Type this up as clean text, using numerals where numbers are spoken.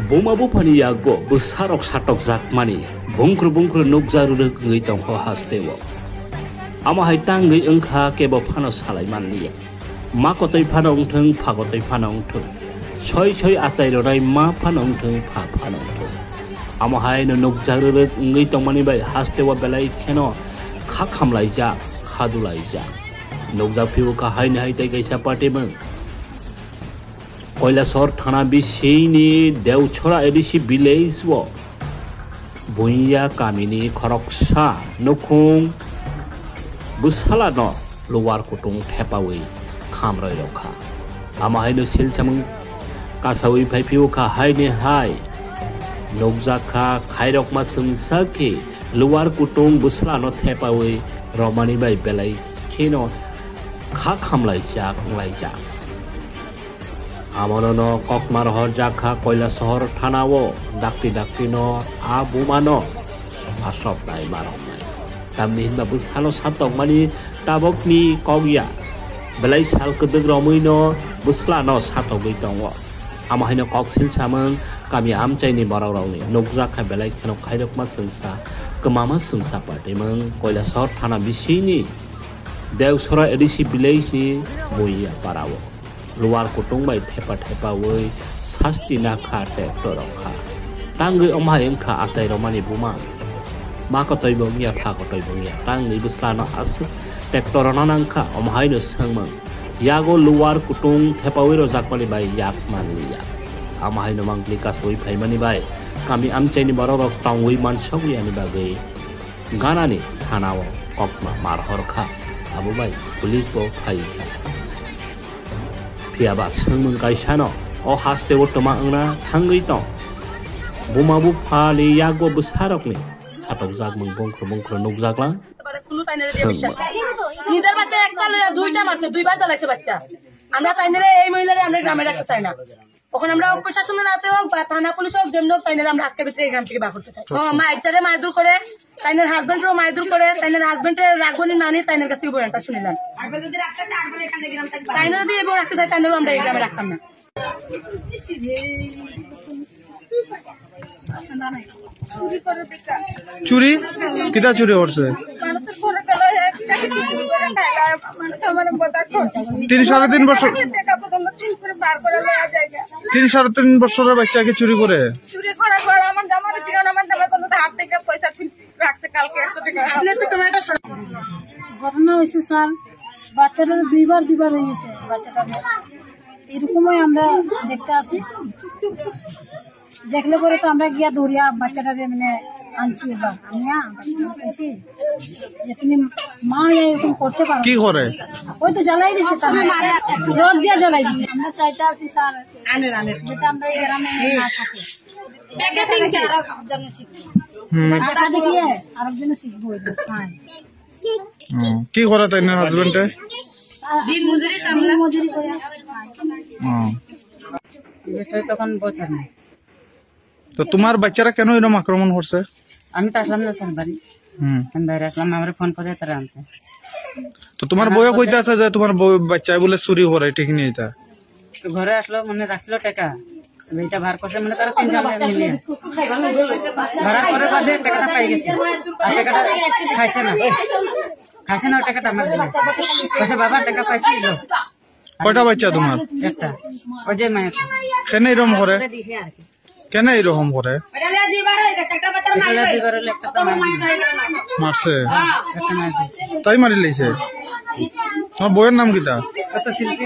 Boma bupani yago besarok satok zakmani bungkru bungkru nukjaruduk ngai tongho hastewo ama haitang ngai engkha kebo phano salaiman niya ma kotoi phano ongthung phagotoi phano ongthung choi choi asai ronai ma phano ongthung phano ongthung ama hai no nukjaruduk ngai tongmani bai hastewo belai kheno kha khamlai ja khadulai ja nukjapiu ka hai nai tai kaisa party mang কৈলাসর থানা বিশিনি Deochhara ADC village ও বইয়া কামিনি খরকসা নখুং বুসালা ন lower কুটুং থেপাওই খামরই রখা আমাহাইনো সিলসামং কাসাওই ফাইফিউ খা Heine high নকজাখা খাইরকমা সংসাকে lower কুটুং বুসালা ন থেপাওই রমানি by বেলাই খেনো খা খামলাই যা খংলাই যা আমরনো ককমার হর জাখা কৈলাসহর থানাও ডাক্তি ডাক্তি ন আবুমানো আসব নাই মারক নাই তামনি হিনবা বুসালো সাতক মানি তাবকনি কগিয়া বেলাই সাল কদক রমই ন বুসলা ন সাতক বই দङ আমাহাইনো ককसिल सामों गामि आमचाइनि बराव रावनि नगजाखा बेलाई खनो खाइरकमा संसा कमामा संसा पार्टीमों কৈলাসহर थाना बिसिनि देवसरा एडिसि भिलेजनि बइया पारावो luar kutung bai thepa woi sasti na kha tractor kha tangi omha engkha asai romani buma ma ko toi bongya pha ko toi bongya tangi busana as tractor na nangkha omhai no sangmang yago luar kutung thepa woi ro jakmani bai yak manliya amhai no mangli kasoi phaimani bai kami amchaini borok tangoi mansogui ani bagai ganani thanao kokma marhor kha abu bai police bo khai Piaba sengmung kaisano o haste wotoma angna thangui tong bumabu phali yago busarok ni satok jagmung bongkro nukjaklang নিজের বাচ্চা একটা দুইটা মারছে দুইবার জ্বালাইছে বাচ্চা আমরা তাইনারে এই মহিলারে আমরা গ্রামে রাখতে চাই না ওখানে আমরা প্রশাসনের হাতে হোক বা থানা পুলিশ হোক যেমন হোক তাইনারে আমরা আজকের ভিতরে এই গ্রাম থেকে বার করতে চাই মাইচারে মারধর করে তাইনার হাজবেন্ডও মারধর করে তাইনার হাজবেন্ডের রাগবনি নানি তাইনার কাছ থেকে বয়ানটা শুনিলাম তাইনা যদি এই বউ রাখতে চাই তাইনারও আমরা এই গ্রামে রাখতাম না চুরি কিটা চুরি করছে 3.5 বছর 3.5 বছরের বাচ্চাকে চুরি করে ঘটনা হয়েছে স্যার বাচ্চাটা দুইবার হয়েছে বাচ্চাটা এরকমই আমরা দেখতে আসি দেখলে পরে তো আমরা গিয়া দৌড়িয়া বাচ্চাটারে মানে আনছি এবার আনিয়া বাচ্চাটা যে তুমি মা এরকম করতে পারো কি করে ওই তো জ্বালাই দিছে রড দিয়া জ্বালাই দিছে আমরা চাইতে আসি স্যার যেটা আমরা এই গ্রামে না থাকি দেখিয়ে আরেকজনে শিখবো কি করে তাই না হাজবেন্ডে দিন মজুরি করে তখন বোঝার না তো তোমার বাচ্চারা কেন এরকম আক্রমণ করছে আমি তো আসলাম না স্যার বাড়ি আমি বাইরে আসলাম আমার ফোন করে তারা আনছে তো তোমার বউও কইতে আছে যে তোমার বাচ্চা বলে চুরি করে ঠিক নেই তা তো ঘরে আসলো মানে রাখছিল টাকা এইটা ভার করছে মানে তারা 3 জন মিলে ভাড়া করে বাদে টাকাটা পাই গেছে আর টাকাটা খাইছে না টাকাটা আমার দিলে কইছে বাবা টাকা পাইছি দাও কয়টা বাচ্চা তোমার একটা ওই যে মায়ের কেন এরকম করে কেন এরকম করে মারছে তাই মারি লাইছে তোমার বউয়ের নাম কিটা শিল্পী